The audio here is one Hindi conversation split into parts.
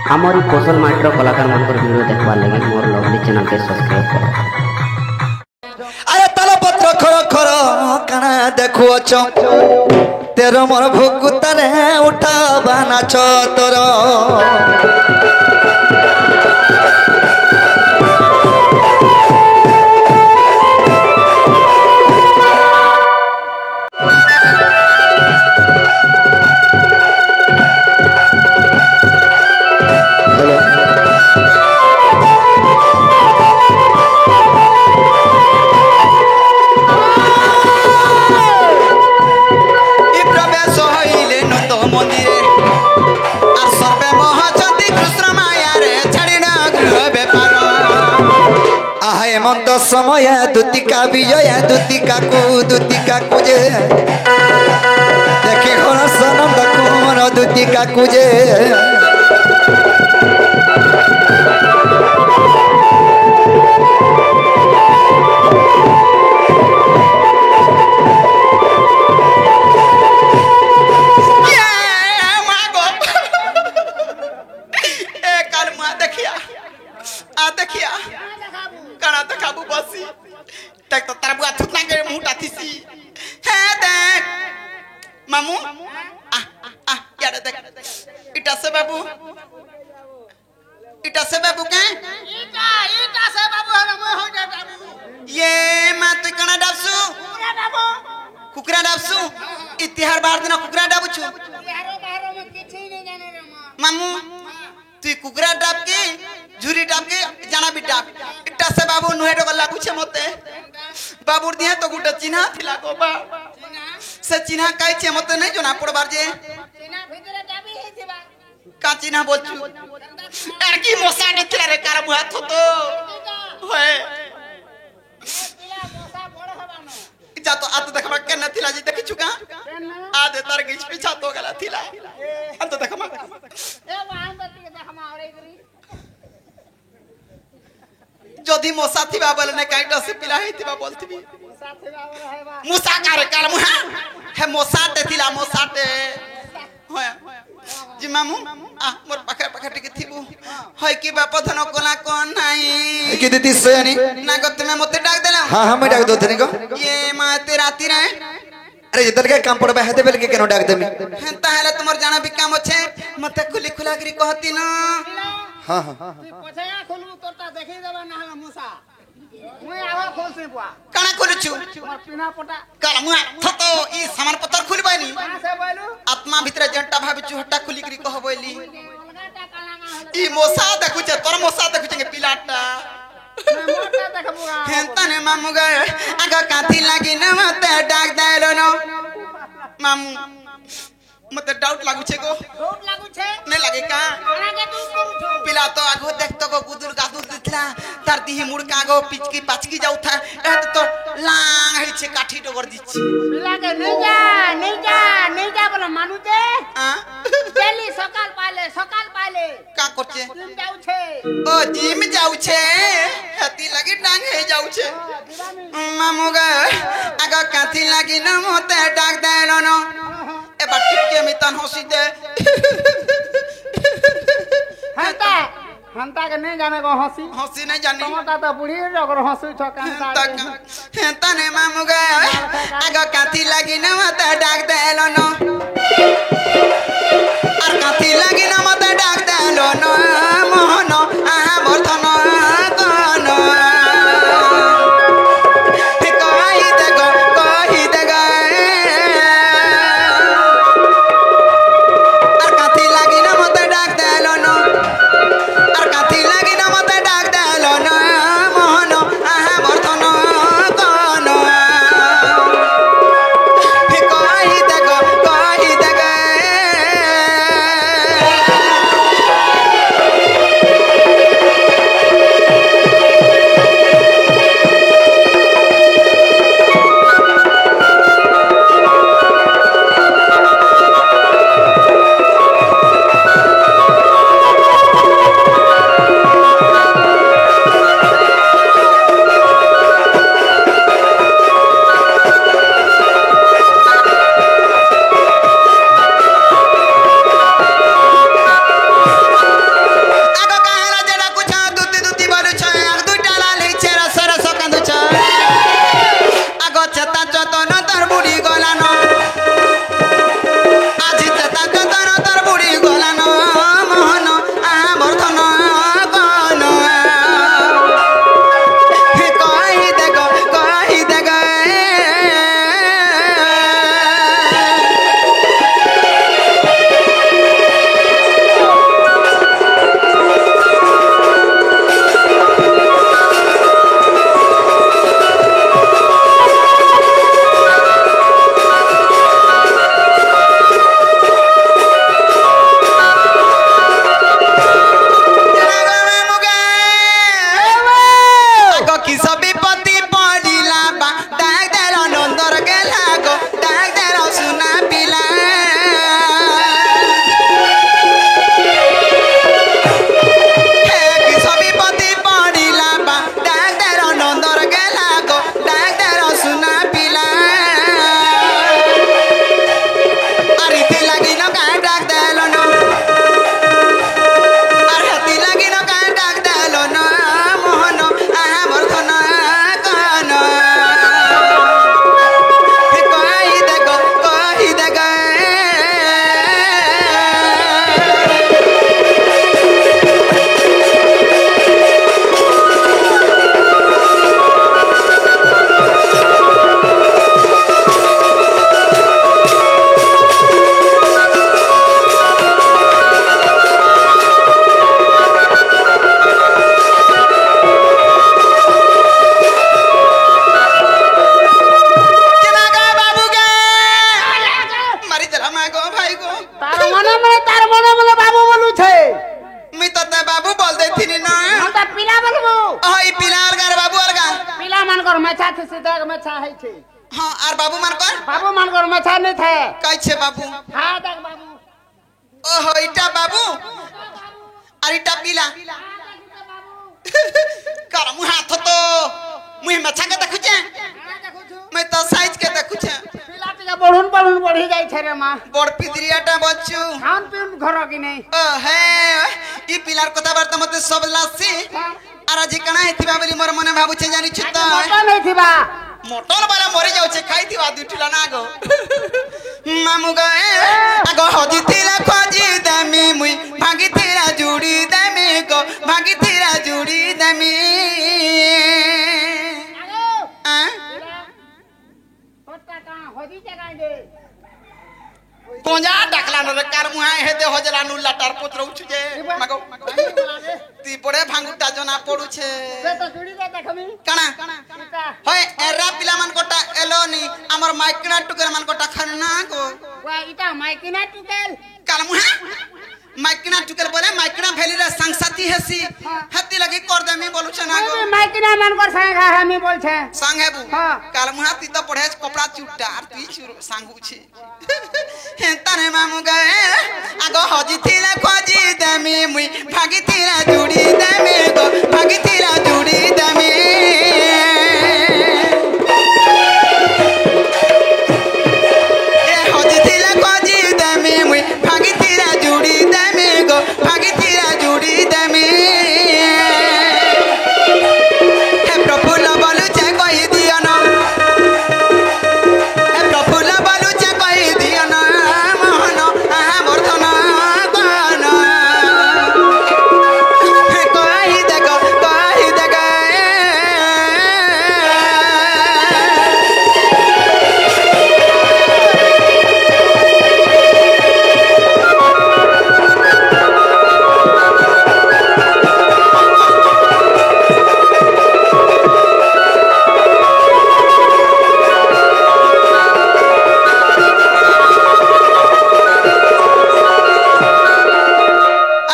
हमारी कौशल माइट्रो कलाकार मनकर वीडियो देखवार लगे मोर लवली चैनल के सब्सक्राइब करो। अरे तालपत्र खर खर काना देखु अछ तेरो मोर भुकुतारे उठा बानाच तोर हेमंत समय दुतिका विजय दुतिका कुजे देखे घर सनंद कुमार दुतिका कुजे मामू यार देख इटा से बाबू के इटा से बाबू हम हो जा बाबू ये मा तू कणा डाबसु कुकरा डाबसु इतिहार बार दिन कुकरा डाबुछु इतिहारो बारो में किछि नहीं जाने रे मामू तू कुकरा डाब के झुरी डाब के जाना बिटा इटा से बाबू नुहेड गला कुछ मते बाबू दिया तो गुटा चिन्हा थिला को बा से चिन्हा काई छे मते नहीं जोना पड़बार जे चिन्हा भीतर डाबी हेथिबा का चिन्हा बोलछु यार की मोसा देथिला रे कार मुहा थतो होए मोसा बड़ हबानो जा तो आत देखमा केना थिला जे देखि छुका आ दे तार गिच पीछा तो गला थिला आ तो देखमा ए वहां बत्ती देखमा औरे गरी जदी मोसा थिबा बोले ने काईटा से पिला हेथिबा बोलथिबी मोसा थिबा बोले हेबा मोसा कारे काल मुहा हे मोसाटे थिला मोसाटे होय जी मामू आ मोर पाखा पाखा टिके थिबू होय की बाप धन कोला कोन नाही की दिति सेनी ना गत में मते डाक देला हां हम डाक दो थनी को ये माते राती रे अरे इधर के काम पड़बे हेते बेल के केनो डाक देमी ताहले तुमर जाना भी काम छे मते खुली खुलागिरी कहती न हां हां पछया खोलू तोरता देखि देबा ना मोसा मुई आवा खोलसे बुआ काना खोलछु मोर पिना पटा काला मुआ थतो ई सामान पत्तर खुलबानी काना से बोलू आत्मा भीतर जंटा भाबी चुहटा खुली करी कहबैली ई मोसा देखु छ तोर मोसा देखु छ के पिलाटा मोटा देखबुआ हेंता ने मामू गए आगा काथी लागी न मते डाक देलो न मामू मते डाउट लागु छे को डाउट लागु छे ने लागे का लागे तू करू छो पिला तो आगो देखतो को गुदुर गादुर दिखला तार दिही मुड़का आगो पिचकी पाचकी जाउ था ए तो लांग है छे काठी डगर दिछि पिला के नहीं जा बोला मानु दे हां डेली सकाल पाले का करछे जिम जाउ छे ओ जिम जाउ छे हती लगी डांग हे जाउ छे मामू गा आगो काथी लागी न मते डाक देलो न ए बाटी के मितन हंसी दे हंता के नहीं जाने को हंसी नहीं जानी टमाटा तो बुढ़ी अगर हंसू छ हेंता ने मामू गए आगा काथी लागी न मते डाक देलो न और काथी लागी न मते डाक देलो न मोहन आहा बर्धन कोन मेछा थे सीधा के मेछा है छे हां आर बाबू मान कर बाबू मान कर मेछा नहीं थे कई छे बाबू हां देख बाबू ओहो इटा बाबू अरे इटा पीला कर मुह हाथ तो मुह मछा के देखु छे मैं तो साइज के देखु छे पीला टिका बढ़ुन बढ़ी जाई छे रे मां बड़ पिदरियाटा बच्चू खान पीन घर की नहीं ओ हे ई पिलार कथा बार्ता मते सब लासी आर आज कणा हेतिबा बोली मोर मने भाबु छे जानि छु त मोटा नहीं थिबा मोटन वाला मरि जाउ छे खाइथिबा दुठिला ना गो मामू गए आगो हजी थिला खोजी दामी मुई भागी थिरा जुड़ी दामी को भागी थिरा जुड़ी दामी आ पट्टा का होदी जगह दे कोंजा डाकला न कार मुहा हेदे होजला नु लाटार पुत्र उछु जे मागो ती पड़े भांगुटा जना पडु छे से तो जुड़ी दे देखमी कणा सीता होय एरा पिला मन कोटा एलोनी हमर माइकना टुकर मन कोटा खरना को वा इटा माइकिना टुकेल काल मुहा माइकना टुकर बोले माइकना भेली रे संगसाती हेसी हत्ती लगी कर देमी बोलु छ ना गो माइकिना मन कर संग हमी बोल छे संग हेबू हां काल मुहा ती तो पढ़े कपड़ा चुट्टा आर ती संगू छी हेंताने मामू गए आगो हजी थिला खोजी देमी मुई भागी थिरा जुड़ी देमी गो भागी थिरा जुड़ी देमी ए हजी थिला खोजी देमी मुई भागी थिरा जुड़ी देमी गो भागी थिरा जुड़ी देमी हे प्रफुल्ल बोलु छे कहि दियो ना हे प्रफुल्ल बोलु छे कहि दियो ना मोहन आहा वर्धन गान कहि देखो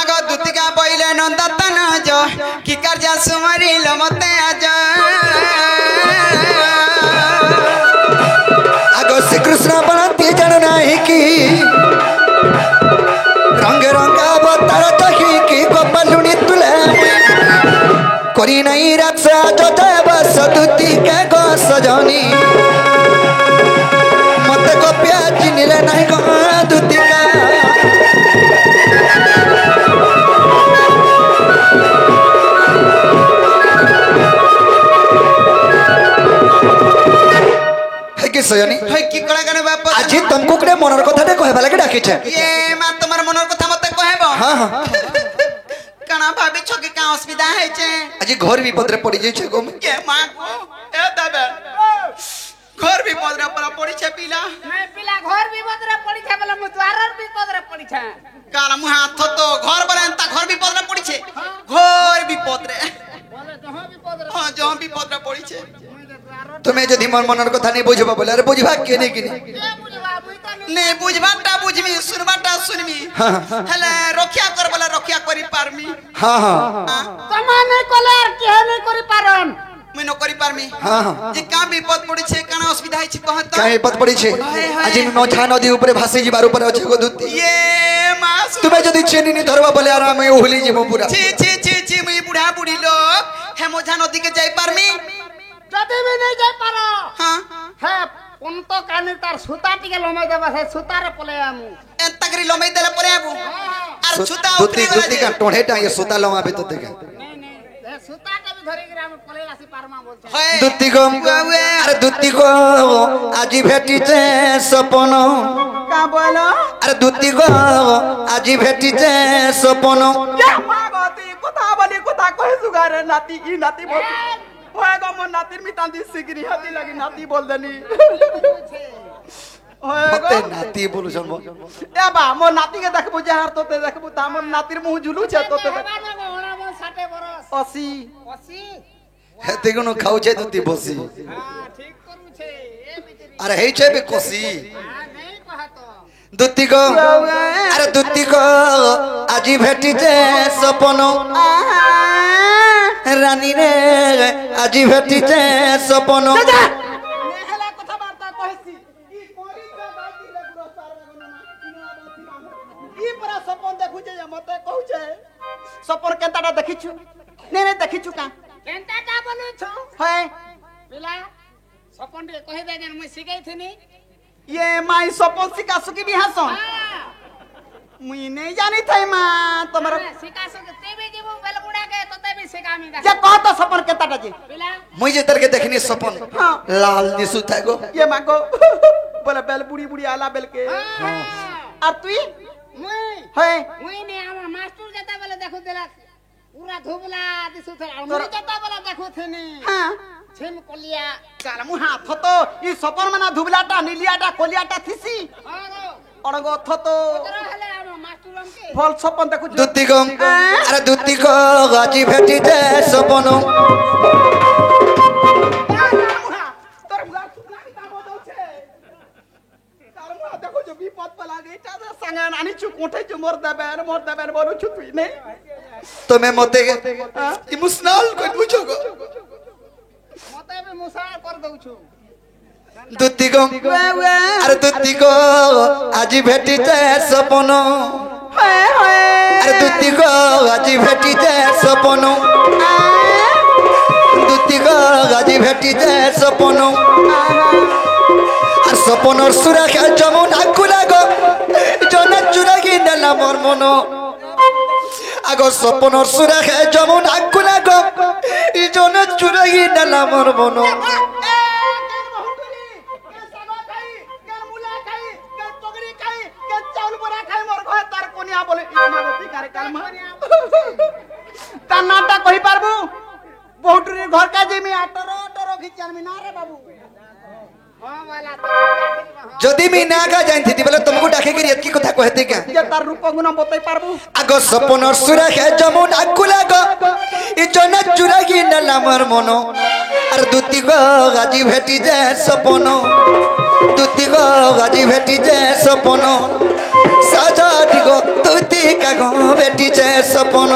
आगो दुतिका पहिले नंदतन जो की कर्जा सुमरी लमते आज आगो श्री कृष्ण बनती जन नाही की रंग रंग अवतार तही की गोपालुनी तुले करी नहीं रक्षा जो देव सदुती के गो सजनी मत गोप्या चिनिले नहीं गो दुतिका कि सजनी होय की कळा गने बाप आज तुमको कड़े मनर कथा ते कहबा लगे डाकी छे ये मा तमर मनर कथा मते कहबो हां हां कणा भाभी छोके का असुविधा है छे आज घर विपद रे पड़ी जाई छे गो के मां को ए दबे घर भी पदरे पर पड़ी छे पीला मैं पिला घर भी बदरे पड़ी छे बोले मुद्वारर भी बदरे पड़ी छे काला मुह हाथ तो घर बले अंता घर भी पदरे पड़ी छे घर भी पदरे बोले जहां भी बदरे हां जहां भी पदरे पड़ी छे तुम्हें जदि मन मनर कथा नहीं बुझबा बोले अरे बुझबा के नहीं कि नहीं के बुझवा बुझता नहीं ने बुझबाटा बुझमी सुनबाटा सुनमी हले रक्षा कर बोले रक्षा करी पारमी हां हां तमा नहीं कोले के नहीं करी पारन मैं न करी पारमी हां हां जे का विपद पड़ी छे काना असुविधा है छे कहत काहे पत पड़ी छे आज नौछा नदी ऊपर भासी जीवार ऊपर अछि गो दुती ये मास तुम्हें जदि चेनी नहीं धरबा बोले आराम में ओहली जीवो पूरा छी छी छी छी मैं बुढ़ा बुढ़ी लोग हे मोझा नदी के जाई पारमी जदि भी नहीं जाय पारो हां हे उन तो कानी तार सुता टिके लमे देबा से सुता रे पले आमु ए तगरी लमै देले परे आबू आर छुता दुती दुती का टोढ़ेटा ये सुता लवा बे तो देखे नहीं नहीं हे सुता के भी धरी ग्राम पले आसी पारमा बोलते होय दुती को अरे दुती को आज भेटी छे सपन का बोलो अरे दुती को आज भेटी छे सपन क्या मागती कोथा बोली कोथा कहे सुगारे नाती ई नाती बोल होय गो मन नातीर मितांदी सिगरी हदी लगी नाती बोल देनी होय मते गो नाती बोलु छन ए बा मो नाती के देखबो जहार तोते देखबो ता मोर नातीर मुह झुलू छे तोते ओणा मन 60 बरस 80 80 हेते कोनो खाउ छे दुती बसी हां ठीक करू छे ए बितरी अरे हे छे बे कोसी हां नहीं कहा तो दुती को अरे दुती को आज भेटी छे सपन রানী রে আজি ভেটিছে সপন নেহেলা কথা বার্তা কইছি কি করি রে বাকি রে পুরো সার বাগন না কি পুরা সপন দেখুছে মতে কହୁছে সপন কেনটাটা দেখিছু নে নে দেখিছু কা কেনটা বলুছ হয় পিলা সপন রে কहि দে মুই শিখাইছিনি ये माई सपन सिका सुकी भी हसो मुई नहीं जानी थई मां तुम्हारा শিখা সকে তেবে জীবু বেল বুড়া কে তোতে भी শিখামি দা ये कह तो सपन के ताटा जी পিলা মুই যে তরকে দেখিনি সপন हाँ লাল দিসু থাকো ये मांगो बोले बेल बुड़ी बुड़ी आला बेल के और तू মুই है মুই নে আমার মাস্টার যেটা বলে দেখো দিলা পুরা ধুবলা দিছু থে আর মুই যেটা বলে দেখো থেনি हां ছিম কলিয়া चल मु हाथ तो ये सपन मना धुबलाटा नीलियाटा कोलियाटा थिसी আরো अणगो थतो তোরা হলে আমার মাস্টার আমকে फल सपन देखु দুতি গো আরে দুতি গো আজি ভেটিছে সপন তোর মুলা শুকনা কিতা বদলছে তার মুলা দেখো যে বিপদ পলা গইটা संगे नानी चु कोठे चु मोर देबेन बोलु छु तुई नहीं তুমি মতে ইমোশনাল কই বুঝো গো মতে আমি মুসার কর দউছু দুতি গো আরে দুতি গো আজি ভেটিছে সপন हाय हाय আরে দুতি গো আজি ভেটিছে সপন দুতি গো আজি ভেটিছে সপন আর সপনর সুরাখা যেমন আকুলা গো জনে চুরাগি নেলা মোর মন আগো সপনর সুরাখা যেমন আকুলা গো জনে চুরাগি নেলা মোর মন नाटा कही पारबू बहुटुरी घर का जेमी आटरो आटरो घिचान में ना रे बाबू हां वाला যদি মি নাগা জানতি বলে তোমাকে ডাকে গিয়ে কি কথা কইতে কে ये तार रूप गुण बतई पारबू আগো সপনর সুরাখা যেমন আকুলা গো জনে চুরাগি নেলা মোর মন আর দুতি গো আজি ভেটি যে সপন দুতি গো আজি ভেটি যে সপন সাজাটি গো দুতি কাগো ভেটি যে সপন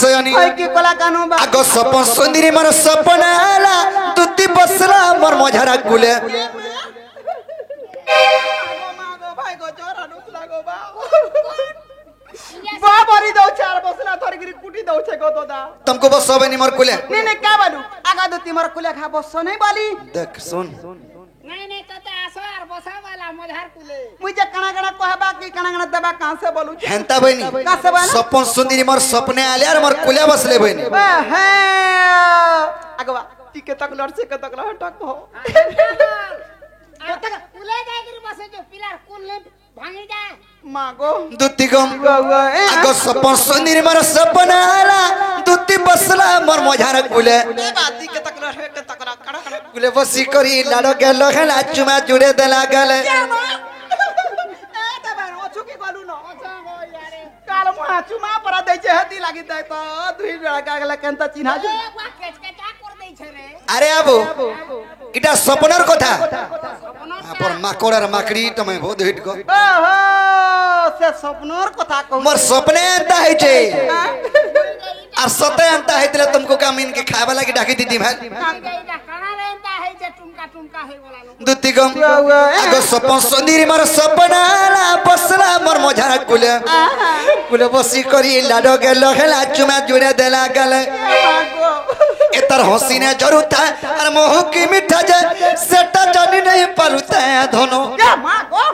সয়নি हाय की कला कानू बा আগো সপন সুন্দরী মোর সপন আলা দুতি বসলা মোর মঝারা গুলে मागो भाई गो जोरा नुस लागो बा बा बरी दो चार बसला थोड़ी गिरी कुटी दो छे गो दोदा तुमको बस सबनी मोर कुले ने क्या बालू आगा दो तिमर कुले खा बस नहीं बाली देख सुन नहीं नहीं तो आसो और बसा वाला मझार कुले मुझे कणा कणा कहबा की कणा कणा दबा कहां से बोलू हेंता बहिनी का से बाला सपन सुंदरी मोर सपने आले और मोर कुले बसले बहिनी है आगवा टिके तक लड़ से के तक लटक हो तक कुले जाय करी बसे जो पिलार कुल ने भांगी जाए मागो दुती गम আগো সপন সুন্দরী মোর সপনে আলা দুতি বসলা মোর মঝারা কুলে ए बाती के तक लड़ के तक कणा कणा कुले बसी करी लाडो गेल खेला चुमा जुड़े देला गले ए दबा ओ छुकी गलू न अच्छा गो यारे काल मुहा चुमा पर दे छे हती लागी दे तो दुई लड़का गला केनता चिन्हा जे एक बार केच के का कर देई छे रे আরে আবু এটা সপনের কথা अपना আপর মাকড়ার মাকড়ি তুমি বহুত হিট গো ओहो से सपनोर कथा कहू मोर सपने एंता है আর সতে এন্তা হইতলে तुमको का मीन के खाबा लागि डाकी दीदी भाई गईदा कणा रहता है जे टुमका टुमका है बोला लो दुती गम আগো সপন সুন্দরী মোর সপনা আলা বসলা মোর মঝারা কুলে কুলে বসি করি লাডো গেল খেলা চুমা জুড়ে দেলা গলে मागो এতার হসিনে জরুতা আর মোহ কি মিঠা যে সেটা জানি নাই পারুতা ধনো या मागो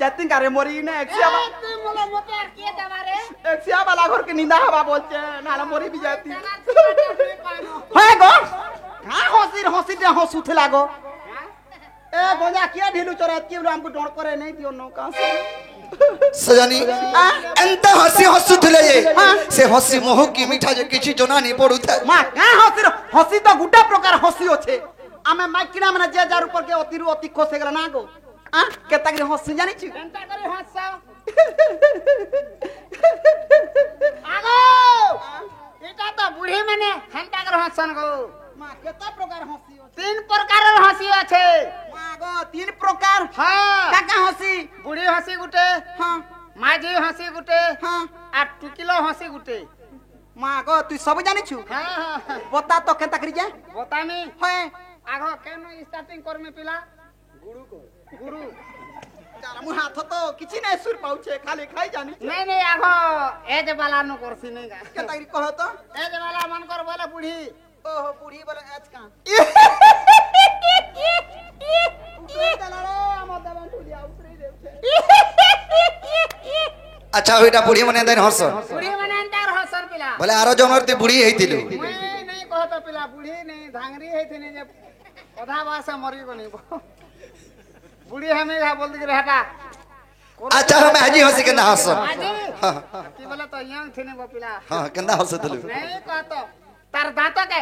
जतिन करे मोरी ने एक्सिया तू मोला मोटे और के दवारे एक्सिया वाला घर के निंदा हवा बोलचे नाला मोरी भी जाती तना तना पानो है गो हां हंसी दे हंसू थे लागो ए गोजा किया ढिलू चोरत की हमको डोर करे नहीं दियो नो का से सजनी एंता हसी हसुथले से हसी मोह की मिठा जे किछि जोना नि पडुथा मा का हंसी तो गुड्डा प्रकार हंसी होछे आमे माइकिना माने जे जार ऊपर के अतिरु अति खोसे गेला ना गो केता के हंस जानी छु एंता करे हंस आगो एटा तो बुढ़ी माने हेंता करे हंसन गो मां केता प्रकार हंसी तीन प्रकार हंसी আছে मां गो तीन प्रकार हां काका हंसी बुढ़ी हंसी गुटे हां माझी हंसी गुटे हां आ टुकिलो हंसी गुटे मां गो तू सब जानी छु हां हां बता तो केता करी जा बतामी होय आगो केनो स्टार्टिंग कर में पिला गुरु चाला मु हाथ तो किछि नै सुर पाउछे खाली खाई जानी नहीं नहीं आगो एज वाला नो करसी नहीं गा केता करी कह तो एज वाला मन कर बोले बुढ़ी ओहो बूढ़ी बोले आज का उतरे चलालो हम दबन टुलिया उतरे देउछे अच्छा होइटा बुढ़ी मने देन हंस बुढ़ी माने अंतर हसन पिला बोले आरो जनर ती बुढ़ी हेतिलु नहीं कहत पिला बुढ़ी नहीं धांगरी हेथिनी जे ओधा बास मरी गनी बुढ़ी हमें का बोल दे रहता अच्छा हम आजी हंसी के ना हंस आजी की बोले तो यंग थिने वो पिला हां केंदा हंस दलु नहीं कहत तार दांत के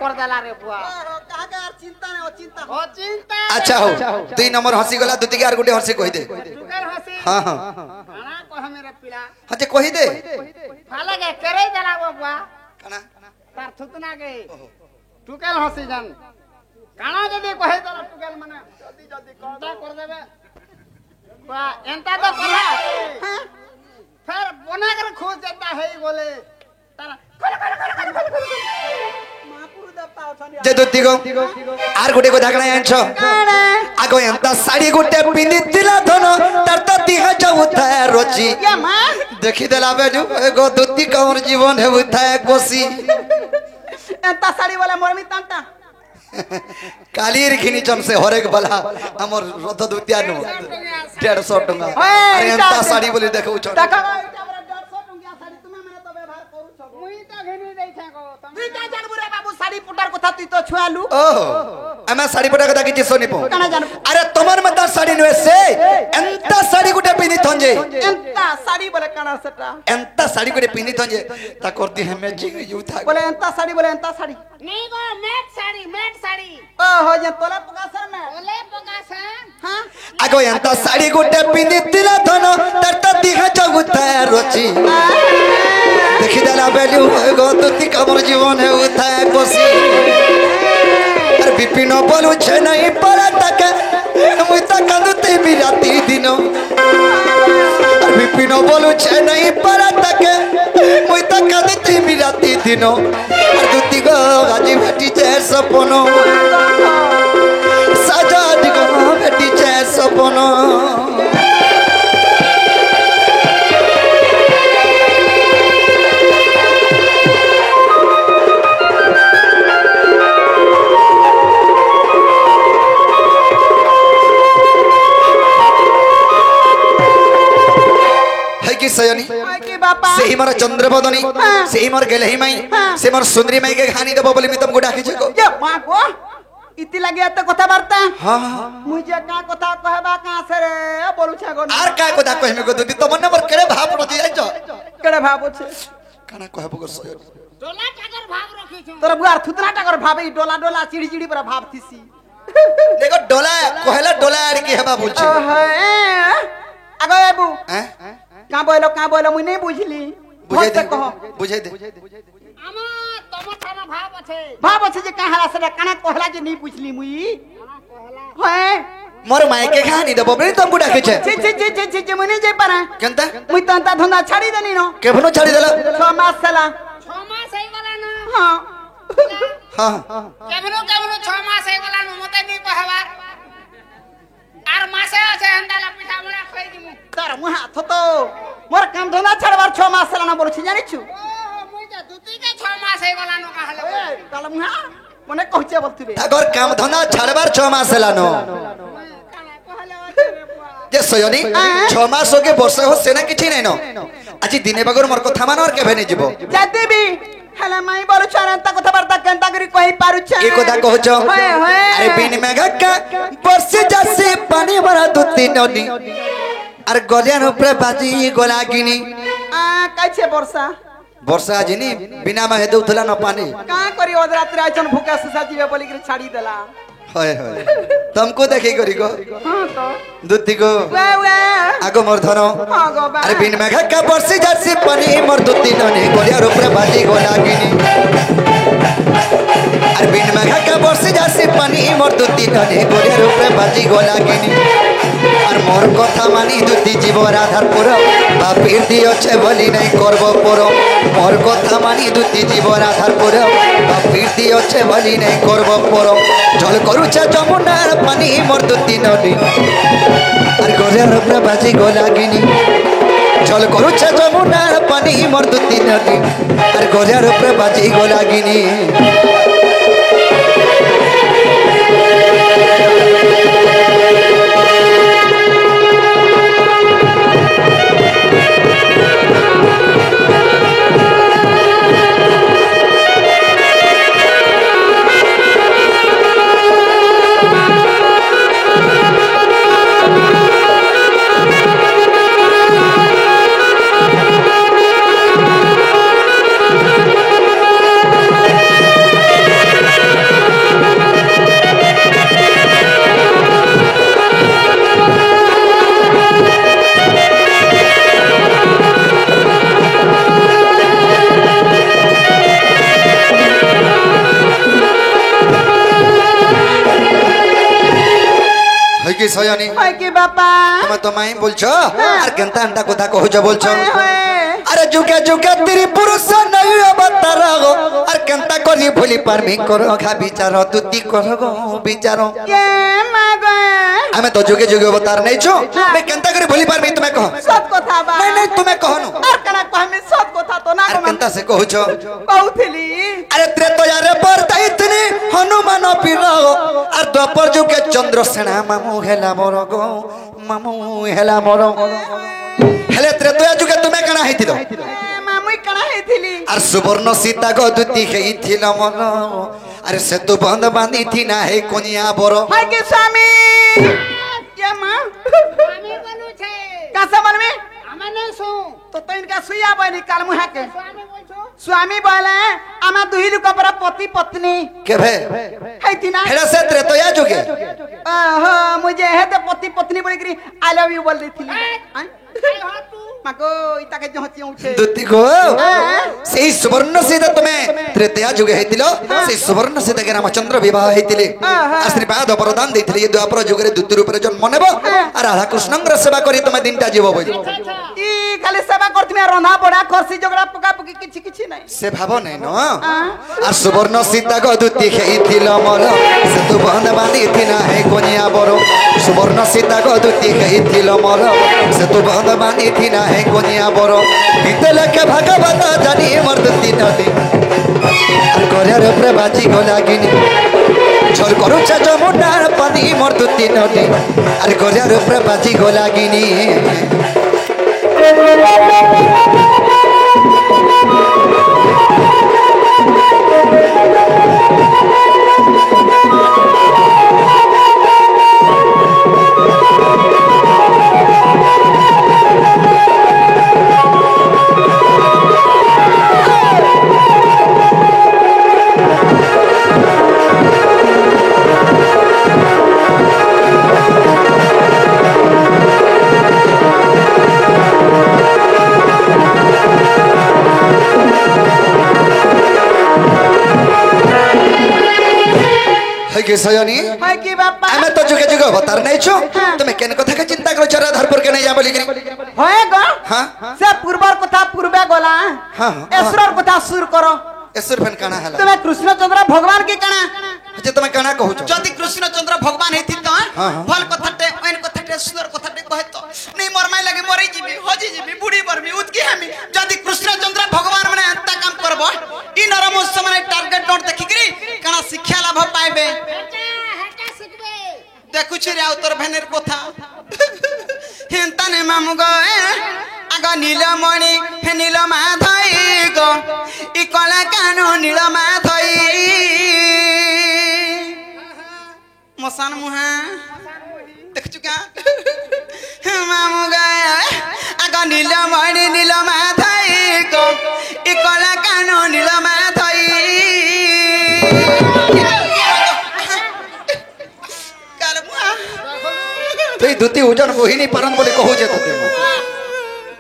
कर देला रे बुआ ओहो काका चिंता नै ओ चिंता ओ चिंता अच्छा हो 2 नंबर हंसी गला दुती के आर गुटे हंसी कहि दे टुकर हंसी हां हां खाना कह मेरे पिला हते कहि दे फाले के करे देला वो बुआ काना तार थुतना के टुकेल हंसी जान काना जदी कहे देला टुकेल माने जल्दी जल्दी कर देबे बुआ एंता तो कला फिर बना कर खोज देता है बोले तारा महापुरु देवता अछनी जे दुती गो आर गुटे को धागणा आंछ आगो एंता साड़ी गुटे पिनितिला धन तर तो दिह जाउथा रोची ये मां देखि देला बेजु एगो दुती कमर जीवन हेउथा कोसी एंता साड़ी वाला मोरमी तांता कालीर घिनी चम से हरेक बला हमर रथ दुतिया नु 150 टंका ओए, अरे एंता इटा- साड़ी बोली देखौ छ देखा इटा बरा 150 टंकिया साड़ी तुमे मने तो व्यवहार करू छ मुई तो घेनी दई छे गो तुम तुई ता जानबु रे बाबू साड़ी पुटार कथा तुई तो छुआलु ओहो एमे साड़ी पटा कथा किछि सोनी पो काना जानबु अरे तमर मत साड़ी नुए से एंता साड़ी गुटे पिनि थंजे एंता साड़ी बोले काना सेटा एंता साड़ी गुटे पिनि थंजे ता करती है मैचिंग यूथा बोले एंता साड़ी बोले एंता साड़ी नहीं गो मैट साड़ी ओहो जे तोला पकासर में ओले पकास हां आगो एंता साड़ी गुटे पिनि तिला धन तर तो दिह जाउथा रोची देखि देला बेलु एगो दुती कमर जीवन हेउथा कोसी अरे विपिन बोलू छे नहीं पड़ा तक मुई त कांदते भी राती दिन अरे विपिन बोलू छे नहीं पड़ा तक मुई त कांदते भी राती दिन अरे दुती गो गाजी भेटी छे सपनो साजा दिगो भेटी छे सपनो है कि सयनी ओए की बापा सेही मोर चंद्रबदनी सेही मोर गेलही माई से मोर सुंदरी माई के कहानी देबो बोली मी तुमको डाकी छको ये मां को इति लगे त कथा वार्ता हां मुझे का कथा कहबा का से रे बोलू छ गो आर काय को दाको हेमे को दुती तमन नंबर केड़े भाव पड़ती जाय छ केड़े भाव छे काना कहबो को सयनी डोला टागर भाग रखी छु तोरा बुआर थुतना टाकर भावे डोला डोला चिड़ी चिड़ी पर भाव थीसी देखो डोला कहला डोला आर की हेबा बोल छ ओहे आगो बाबू हैं का बोलो मुई नहीं बुझली बुझे दे कहो बुझे दे आमा तम थाना भाव আছে भाव छे जे कहाला से काना कहला जे नहीं बुझली मुई कहला होए मोर माई के कहानी देबो बोली तुमको डाकी छे जे मुई नहीं जे पारा केनता मुई तंता धंधा छाड़ी देनी नो केभनो छाड़ी देला 6 मास साला 6 मास हे वाला न हां हां केमनो 6 मास हे वाला न मते नहीं कहवा आर मासे আছে हंदाला पिठा बना खई दिमु तार मुहा थतो मोर काम धंधा छाड़वार 6 मास साला ना बोलछि जानि छु ओ मुई त दुती के 6 मास हे वाला न कहले ताला मुहा मने कहचे बोलती रे तागर काम धंदा छाड़बार 6 मास हेलानो काला कहले रे बुआ जे सयनी 6 मास के वर्ष हो सेना किछि नै न আজি दिने बगर मोर कथा मान और केभे नै जिवो जाते भी हला माई बोलु छानंता कथा वार्ता केनता करी कहि पारु छ ए कथा कहछ होए होए अरे बिन मेघा का वर्षे जसे पानी भरा दुती नदी अरे गलियान ऊपर बाजी गोलागिनी आ कैसे वर्षा वर्षा आजिनी बिना में हेदउथला न पानी का करी ओद रात आइछन भूखा सुसा जीवे बोली के छाड़ी देला হয় হয় तुमको देखी करी गो हाँ तो दुती को वे आगो मोर धनो हाँ गो बा अरे बिन मेघा का बरसी जर्सी पानी मोर दुती नने गोलिया ऊपर बाजी गो लागिनी अरे बिन मेघा का बरसी जर्सी पानी मोर दुती नने गोलिया ऊपर बाजी गो लागिनी और मोर कथा मानी दुती जीव राधारपुर बापीर दी अच्छे भली नहीं करब पर मोर कथा मानी दुती जीव राधारपुर बापीर दी अच्छे भली नहीं करब पर जल करुछे जमुनार पानी मोर दुती नदी और गोलियार ऊपर बाजी गो लागिनी जल करुछे जमुनार पानी मोर दुती नदी और गोलियार ऊपर बाजी गो लागिनी কি সয়নি হয় কি বাপা তুমি তো মাই বলছো আর কেনতা আন্তা কথা কহছো বলছো হয় আরে যুগে যুগে তিরি পুরুষ নাই অবতার গো আর কেনতা করি ভুলি পারমি করো ঘা বিচার তুতি করো গো বিচার কে মাগো আমি তো যুগে যুগে অবতার নেইছো আমি কেনতা করি ভুলি পারমি তুমি কহ সত কথা বা নাই নাই তুমি কহনো আর কানা কহমি সত কথা তো না আর কেনতা সে কহছো কହୁଥିଲି আরে ত্রেতয়ারে বরতাইতনি হনুমান পীর আর দ্বাপর যুগে চন্দ্রসেনা মামু হেলা মোর গো মামু হেলা মোর হেলে ত্রেতয়া যুগে তুমি কানা হইতিল মামুই কানা হেইଥିଲି আর সুবর্ণ সীতা গো দুতি হইছিল মন আরে সেতু বন্ধ বাঁধিথি না হে কোনিয়া বড় হয় কি স্বামী কে মা আমি বলু ছে কাসা মানবে আমানে সু তো তো ইনকা সুইয়া বনি কাল মুহা के स्वामी बोलছো स्वामी बोले आमा दुही लुक पर पति पत्नी केभे हैती ना हेला से त्रेतया जुगे ओहो मुझे है तो पति पत्नी बोल करी आई लव यू बोल देथिली माको इता के हची उठे दुति गो সেই সুবর্ণ সীতা তুমি ত্রেতয়া যুগে হইতিল সেই সুবর্ণ সীতা কে রামচন্দ্র বিবাহ হইতিলে আশীর্বাদ প্রদান দেইতিলে এই দ্বাপর যুগে দুতি রূপে জন্ম নেব আর রাধা কৃষ্ণঙ্কর সেবা করি তুমি দিনটা জীব বলি ই খালি সেবা করতি মে রন্ধা পড়া খরসি জগড়া পকা পকি কিছু কিছু নাই সে ভাব নাই ন আর সুবর্ণ সীতা গো দুতি হইতিল মর সেতু বন্ধ বাঁধিথি না হে কোনিয়া বড় সুবর্ণ সীতা গো দুতি হইতিল মর সেতু বন্ধ বাঁধিথি না হে কোনিয়া বড় দিতে লেখে ভাগবত জানি মর দুতি নদী আর গড়ের উপরে বাজি গো লাগিনি ঝল করুছে যমুনার পানি মর দুতি নদী আর গড়ের উপরে বাজি গো লাগিনি के सयनी है की बापा आमे तो जुगे जुगे अवतार नहीं छु तुम्हें केन कथा के चिंता करो चरा धरपुर के नहीं जा बोली करी होए गो हां से पूर्वर कथा पूर्वे गोला हां ईश्वर कथा सुर करो ईश्वर फन काना हला तुम्हें कृष्णचंद्र भगवान की कणा जे तुम्हें काना कहू छ जदि कृष्णचंद्र भगवान हेति त भल कथाटे ओइन कथाटे सुंदर कथाटे कहे तो नहीं मरमाई लगे मरै जीबी हजी जीबी बुढ़ी बरमी उतकी हमी जदि कृष्णचंद्र भगवान माने अंता काम करबो इ नरमोस माने टारगेट नोट देखि करी कणा शिक्षा लाभ पाइबे देखु छी रे उतर भेनेर कथा हिंताने मामु गए आगा नीलमणि हे नीलमाधई गो इ कला कानो नीलमाधई मसान मुहा देख चुका मामु गए आगा नीलमणि नीलमाधई गो इ कला कानो नीलमाधई तुई दुती ओजन बोहिनी परन बोले कहू जे तते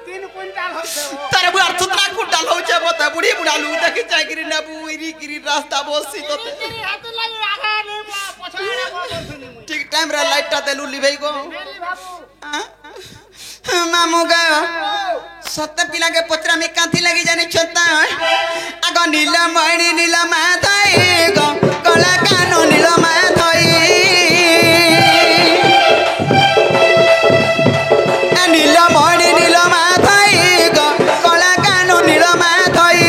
3 क्विंटल होइছে तारे बुढ़ा तुतना कुटाल हो छे बता बुढ़ी बुढ़ा लू देखि चाय गिरी ना बुईरी गिरी रास्ता बसी तते हाथ लागि राखा ने पछाड़े बोलथुनी मुई ठीक टाइम रे लाइट ता देलु लिभई गो मेली बाबू मामू गा सत्य पिला के पत्रा में कांथी लगी जाने छता आगो नीला मणि नीला माथाई गो कला कानो नीला माथाई नीला मणि नीला माथाई गो कला कानो नीला माथाई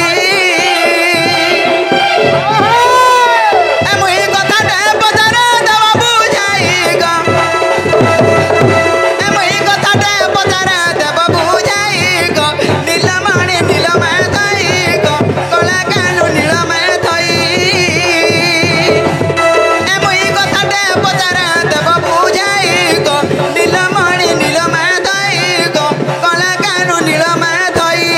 मुई कथा दे बजारे दवा बुझाई गो मुई कथा दे बजारे दवा बुझाई गो नीला मणि नीला माथाई गो कला कानो नीला माथाई मुई कथा दे बजारे दवा बुझाई गो नीला मणि नीला माथाई गो कला कानो नीला माथाई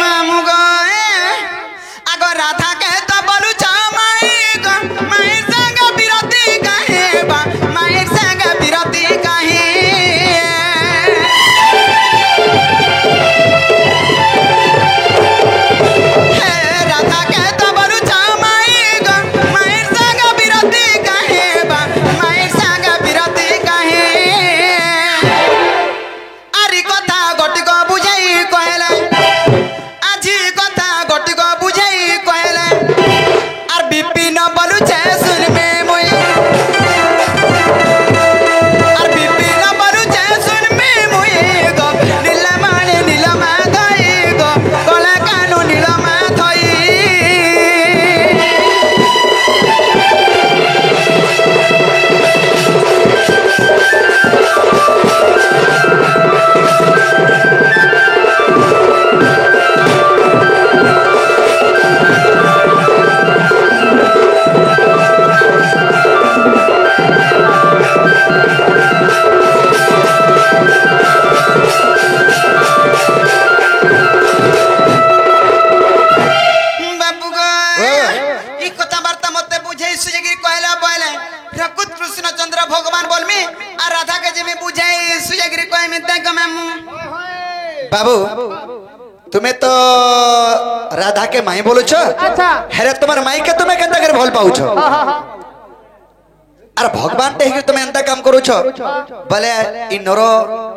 मामू गए आगो राधा के तो बोलू छा माई गो माई संग बिरती कहे बा माई संग बिरती कहे हे राधा के तो बोलू छा माई गो माई संग बिरती कहे बा माई संग बिरती कहे आरी कथा गटिक बुझाई कहला আজি কথা গটিক বুঝাই কয়লা আর বিপিন বলুছে শুনবে মই আর বিপিন বলুছে শুনবে মই গো নীলমাণি নীলমা ধই গো কলা কানু নীলমা ধই बाबू गो ई कथाबार्ता मते बुझाई सुजगिरी कहला बोले प्रकृत कृष्ण चंद्र भगवान बोलमी आ राधा के जेमी बुझाई सुजगिरी कहमी तक मामू बाबू तुम्हें तो राधा के माई बोलू छो अच्छा हेरे तुम्हार माई के तुम्हें केंता कर भल पाऊ छो अरे भगवान टे तुम्हें एंता काम करू छो भले इ नरो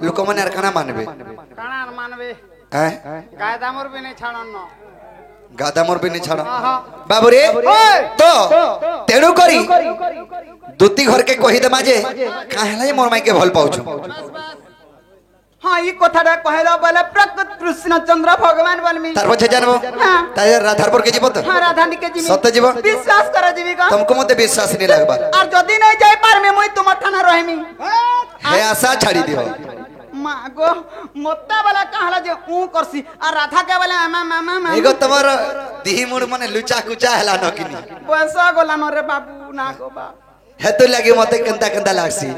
लोक माने अरखाना मानबे काना मानबे हैं कायदा मोर भी नहीं छाड़न न गादा मोर भी नहीं छाड़ा बाबू रे ओए! तो तेणु करी दुती घर के कही दे माजे काहेला मोर माई के भल पाऊ छो हाँ ई कथाटा कहला बोले प्रकृत कृष्ण चंद्र भगवान बोलमी तार पछे जानबो हाँ। ताय राधारपुर के जीवो तो हाँ राधा निके जीवी सत्य जीव विश्वास कर जीवी का तुमको मते विश्वास नहीं लगबा और जदी नहीं जाई पार में मुई तुम ठाना रहमी हे आशा छाड़ी दियो माँ गो मोत्ता वाला कहला जे ऊ करसी और राधा के वाला मामा मामा एगो तमर दिही मुड़ मने लुचा कुचा हला नकिनी पैसा गोला न रे बाबू ना गो बा हे तो लागे मते कंता कंता लागसी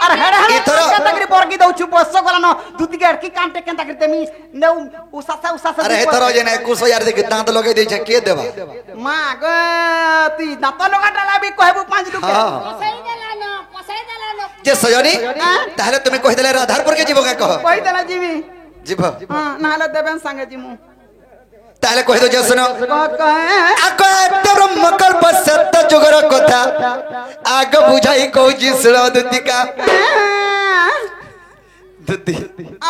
अरे हेरे हेरे इथरो केंता करी बरगी दउछु पैसा गोला न दुती के की कामटे केंता करी तेमी ने उसासा अरे हे तरो जेने 21000 दे दांत लगे दे छ के देबा माँ गो ती दांत लगा डाला भी कहबू 5 रुपया हां पसाई देलानो जे सजनी ताहले तुमे कहि देले राधारपुर के जीवो का कह कहि देला जीवी जीव हां नाला देबन संगे जीमु ताहले कहि दो जे सुनो कहे आको ब्रह्म कल्प सत्य जुगर कथा आग बुझाई कहूची सुनो दुतिका दुति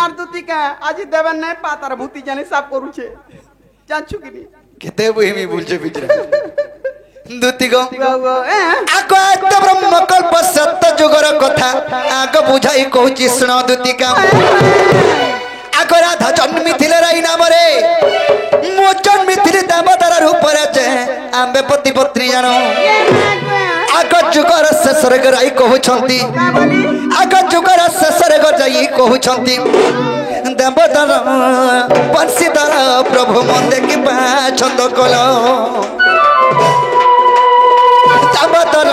আর দুতিকা আজি দেবেন নাই পাতার ভূতি জানি সাপ করুছে জানছু কি নি কেতে বহিমি বলছে বিচরা দুতিগো গো आको ब्रह्म कल्प सत्य जुगर कथा आग बुझाई कहूची सुनो दुतिका আগ রাধা জন্মিଥିଲେ রাই নামরে মু জন্মিଥିଲି দেবতার রূপরে যে আম্বে পতি পত্নী জানো আগ যুগর শেষরে রাই কহুছন্তি আগ যুগর শেষরে যাই কহুছন্তি দেবতার বଂଶୀଧର প্রভু মন দেখি ছন্দ কল দেবতার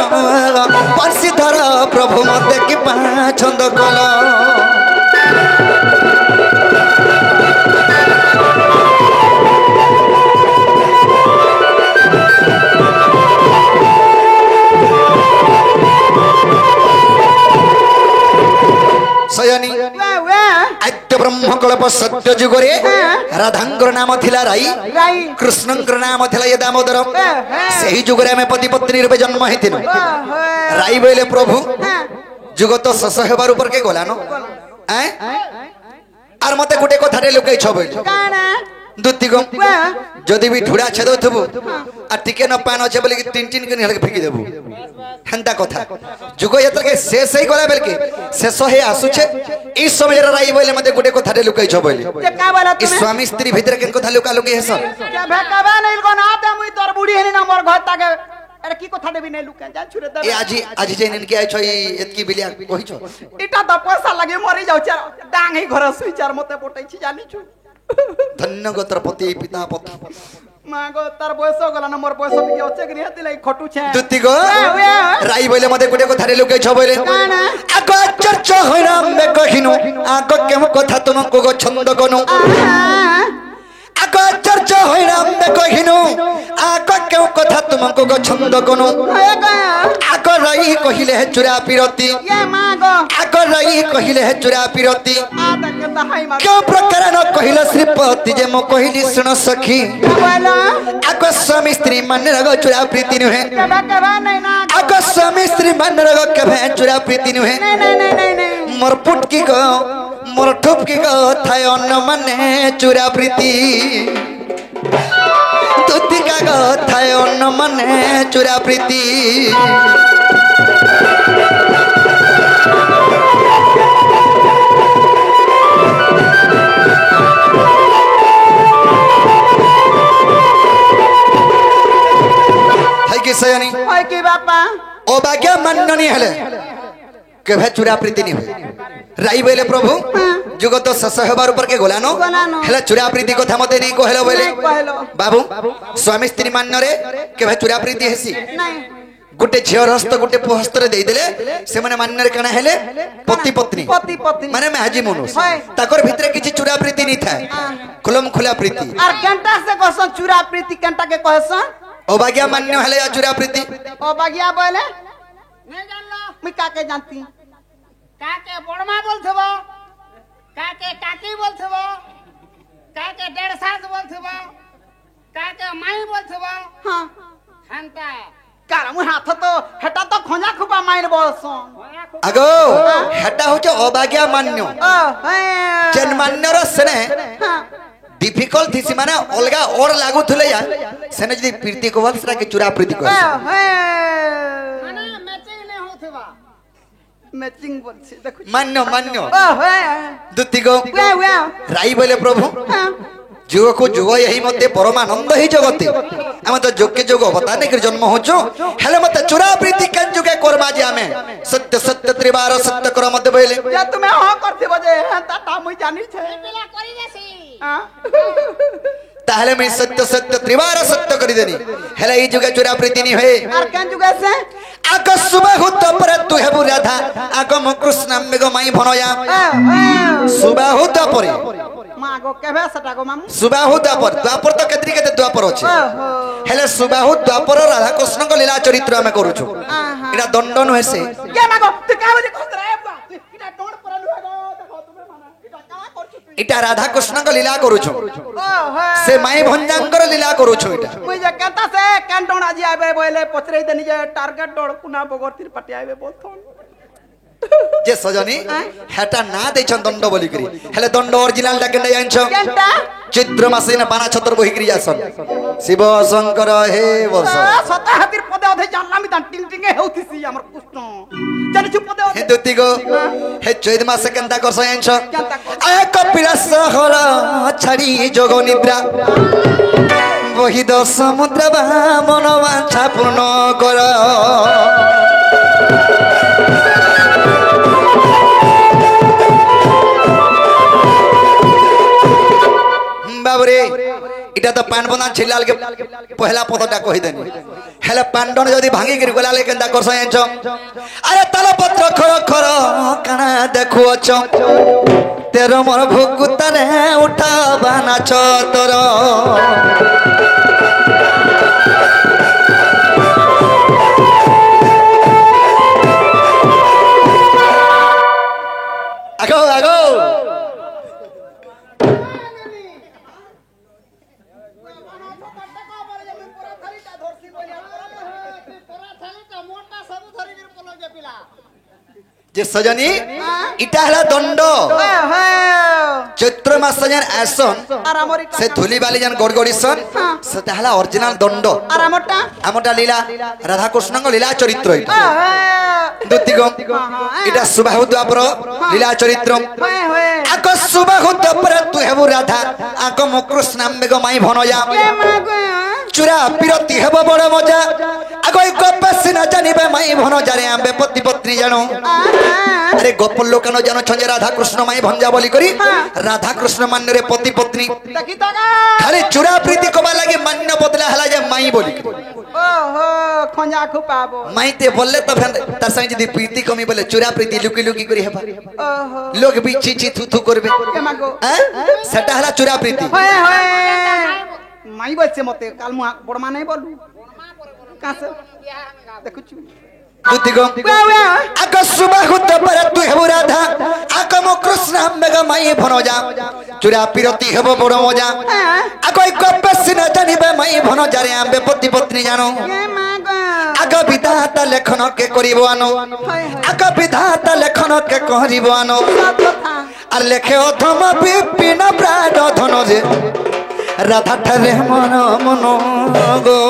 বଂଶୀধର প্রভু মন দেখি ছন্দ কল সয়নি আদ্য ব্রহ্মকল্প সত্য যুগরে রাধাঙ্গর নাম থিলা রাই কৃষ্ণঙ্কর নাম থিলা এ দামোদর সেই যুগরে আমি পতি পত্নী রূপে জন্ম হইতিনু রাই বইলে প্রভু যুগ তো শেষ হেবার উপর কে গলানো আর মতে গোটে কথাটে লুকাইছ বইলে দুতিগম যদি বি ঠুড়া ছেদ থবু আর টিকে ন পান আছে বলি তিন তিন করে হেলকে ফিকি দেবু হেন্তা কথা যুগ এতকে শেষ হই গলা বেলকে শেষ হে আসুছে এই সময় রাই বইলে মতে গোটে কথাটে লুকাইছ বইলে এই স্বামী স্ত্রী ভিতরে কেন কথা লুকা লুকি হেস ভেকাবা নাই গো না তে মুই তোর বুড়ি হেনি না মোর ঘর তাকে এর কি কথা দেবি নাই লুকা যা ছুরে দে এ আজি আজি যেন কি আইছ এই এতকি বিলিয়া কইছ এটা তো পয়সা লাগে মরি যাউছে ডাং হে ঘর সুইচার মতে পটাইছি জানিছু ধন্যগতর পতি পিতা পতি মাগো তার বয়স গলা না মোর বয়স কি আছে কি হেতি লাই খটুছে দুতি গো রাই বইলে মতে গোটে কথা লুকাইছ বইলে আগ চর্চ হইরাম মে কহিনু আগ কেম কথা তুমকো গো ছন্দ গনু আগ চর্চ হইরাম মে কহিনু আগ কেম কথা তুমকো গো ছন্দ গনু আগ রাই কহিলে হে চুরা পিরতি এ মাগো আগ রাই কহিলে হে চুরা পিরতি আ তাকে তাহাই মাগো কেউ প্রকার ন কহিল শ্রীপতি যে মো কহিলি শুন সখী বলা আগ স্বামী স্ত্রী মানে রগ চুরা প্রীতি নুহে কেবা নাই না আগ স্বামী স্ত্রী মানে রগ কেবে চুরা প্রীতি নুহে নাই মোর পুটকি গো মোর ঠুপকি গো থায় অন্য মানে চুরা প্রীতি তুতিকা গো থায় অন্য মানে চুরা প্রীতি सयनी ओय की बापा ओ भाग्य माननी हेले केभे चुरा प्रीति नि होय राई बोले प्रभु जुग तो सस हेबार ऊपर के गोलानो हेले चुरा प्रीति कथा मते नै कहलो बोले बाबू स्वामी स्त्री मान्न रे केभे चुरा प्रीति हेसी नहीं गुटे झियर हस्त गुटे पुहस्त रे देई देले से माने मान्न रे कना हेले पति पत्नी माने महाजी मनुष ताकर भितरे किछि चुरा प्रीति नि थाए खुलम खुला प्रीति और घंटा से कहसन चुरा प्रीति घंटा के कहसन अभाग्या मान्य हेले चुरा प्रीति अभाग्या बोले नहीं जानलो मैं काके जानती काके बड़मा बोलथबो काके काकी बोलथबो काके डेढ़ सास बोलथबो काके माई बोलथबो हां हंता कार मु हाथ तो हेटा तो खोजा खुपा माइन बोलसन अगो हेटा होचे अभाग्या मान्य जन मान्य र सने डिफिकल्ट थी माने अलगा और लागू थले या सेने जदी प्रीति को वंशरा के चुरा प्रीति को माने मैचिंग ने होथबा मैचिंग बोलछी देखु मान्य मान्य दुति गो राई बोले प्रभु जुग को जुग यही मते परमानंद ही जगते हम तो जोग के जोग बता नहीं कर जन्म होचो हेले मते चुरा प्रीति कन जुगे करबा जे हमें सत्य सत्य त्रिवार सत्य कर मते बोले या तुम्हें हां करथि बजे ता मुई जानि छे पेला करी देसी ताहले मैं सत्य सत्य त्रिवार सत्य कर देनी हेले ई जुगे चुरा प्रीति नहीं होए और कन जुगे से आग सुबह हुत पर तू हेबु राधा आग म कृष्ण मेग माई भनया सुबह हुत पर मागो केबे सटागो मामू सुबह हुत पर द्वापर तो केतरी केते द्वापर अछि हेले सुबह हुत द्वापर राधा कृष्ण को लीला चरित्र हम करू छु एटा दंडन होसे के मागो तू काबे जे खतरा है इटा डोड पर लुगो देखो तुमे माना इटा का करछु इटा राधा कृष्ण को लीला करू छु से माई भंजांकर लीला करू छु इटा मुई जे कहता से कैंटोन आज आबे बोले पचरई देनी जे टारगेट डोड पुना बगरतिर पटी आबे बोलथन जे सजनी हेटा ना देछन दंड बोली करी हेले दंड ओरिजिनल टा केने जानछो केनटा चित्र मासे ना पाना छतर बही करी जासन শিব শঙ্কর হে বর্ষ সতা হাতির পদে অধে জানলামি তান টিং টিং হেউতিছি আমার কৃষ্ণ জানিছু পদে অধে দুতি গো হে চৈত মাসে কেনতা করছ জানছ আয় কপিলাস হর ছাড়ি যোগ নিদ্রা বহিদ সমুদ্র মন বাঞ্ছা পূর্ণ কর বাবরে এটা তো পানবনা ছিলাল কে পহলা পদটা কই দেনি হেলে পান্ডন যদি ভাঙি গির গলালে কেনতা করছ জানছ আরে তালপত্র খর খর কানা দেখু অছ তের মোর ভুকুতারে উঠাবা নাচ তোর আগো আগো যে সজনী ইটা হলা দণ্ড চৈত্র মাস যেন আসন আর আমার সে ধুলি বালি যেন গড়গড়িছন সেটা হলা অরিজিনাল দণ্ড আর আমারটা আমটা লীলা রাধা কৃষ্ণଙ୍କ লীলা চরিত্র এটা দুতিগম এটা সুবাহু দ্বাপর লীলা চরিত্র আক সুবাহু দ্বাপর তু হেবু রাধা আক মো কৃষ্ণাম্বেগ মাই ভনয়া চুরা বিরতি হেব বড় মজা আগ এই গপ সিনা জানিবে মাই ভনজারে আম্বে পতি পত্নী জানো আরে গপ লোকানো জানো ছঞ্জে রাধা কৃষ্ণ মাই ভঞ্জা বলি করি রাধা কৃষ্ণ মান্যরে পতি পত্নী দেখি তাকা খালি চুরা প্রীতি কবা লাগি মান্য বদলা হলা যে মাই বলি ওহো খঞ্জা খুপাবো মাইতে বললে তো ফেন তার সঙ্গে যদি প্রীতি কমি বলে চুরা প্রীতি লুকি লুকি করি হেবা ওহো লোক বি ছি ছি থু থু করবে কে মাগো হ্যাঁ সেটা হলা চুরা প্রীতি হয় হয় মাই বলছে মতে কাল মু বড় মা নাই বলু কাছে দেখুছু দুতিগম আক সুবাহু দ্বাপর তু হেবু রাধা আক মো কৃষ্ণ আম্বেগ মাই ভনজা চুরা বিরতি হেব বড় মজা আক এই গপ সিনা জানিবে মাই ভনজারে আম্বে পতি পত্নী জানো কে মাগো আগ বিধাতা লেখন কে করিব আনো আগ বিধাতা লেখন কে করিব আনো কথা আর লেখে অধম বিপিন প্রাণ ধন যে রাধা ঠারে মন মন গো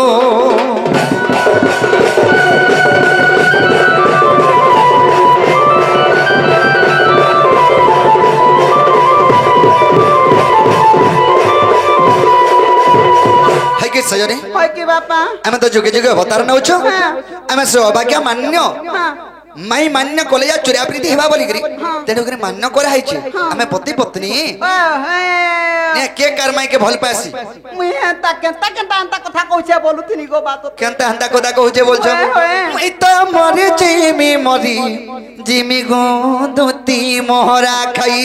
হাইকে সজনে হয় কি বাপা আমি তো যুগে যুগে অবতার নৌছ আমি সৌভাগ্য মান্য হ্যাঁ মাই মান্য কলে যা চুরা প্রীতি হেবা বলি করি তেণু করে মান্য করা হইছে আমি পতি পত্নী ওহে নে কে কার মাই কে ভাল পাসি মুই তা কথা কইছে বলুতিনি গো বাত কেনতা হান্তা কথা কହୁছে বলছো মুই তো মরি জিমি গো দুতি মোহরা খাই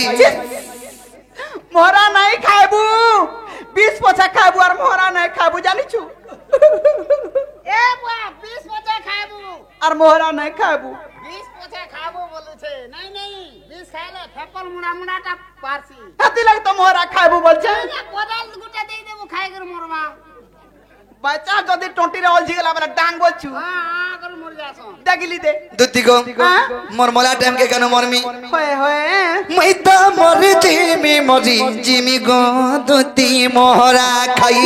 মোহরা নাই খাইবু 20 পছা খাইবু আর মোহরা নাই খাইবু জানিছু এ বুয়া 20 পচা খাবো আর মোহরা নাই খাইবু 20 পচা খাবো বলেছে নাই নাই 20 খাইলে ফেপল মুড়া মুড়াটা পারছি হাতি লাগ তো মোহরা খাইবু বলছে না কোদাল গুটা দেই দেবো খাই করে মরবা বাচ্চা যদি টন্টিরে অলঝি গেলা বলে ডাং বলছু হ্যাঁ করে মর যাসো দেখিলি দে দুতি গো মোর মলা টাইম কে কেন মরমি হয় হয় মুই তো মরি জিমি গো দুতি মোহরা খাই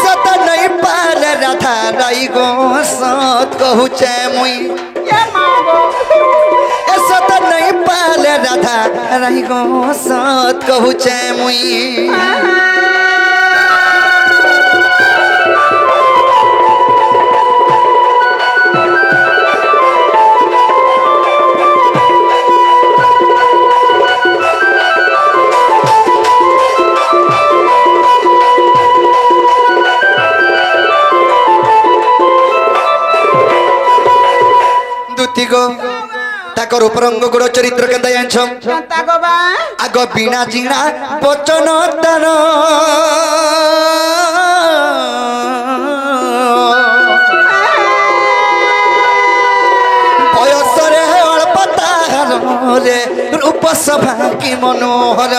সত নাই পাল রাধা রাই গো সত কহুছে মুই এ মাগো এ সত নাই পাল রাধা রাই গো সত কহুছে মুই দুতি গো তাকর উপরঙ্গ গুড় চরিত্র কেন্দা জানছ কান্তা গো বা আগ বিনা জিনা বচন তার বয়সরে অল্প তাহার রে রূপ সভা কি মনোহর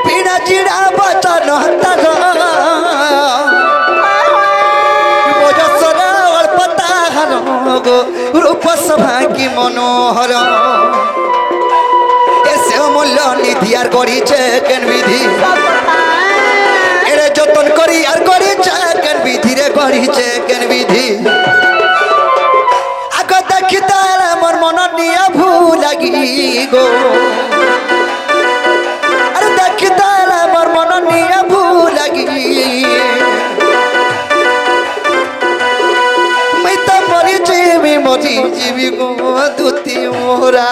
বিনা জিনা বচন তার বয়সরে অল্প তাহার গো রূপ মোহর এসে অমূল্য নিধি আর করিছে কেন বিধি এরে যতন করি আর করিছে কেন বিধি রে করিছে কেন বিধি আগ দেখি তার আমার মন নিয়ে ভুল লাগি গো আরে দেখি তার আমার মন নিয়ে ভুল লাগি মরি জীবি গো দুতি মোরা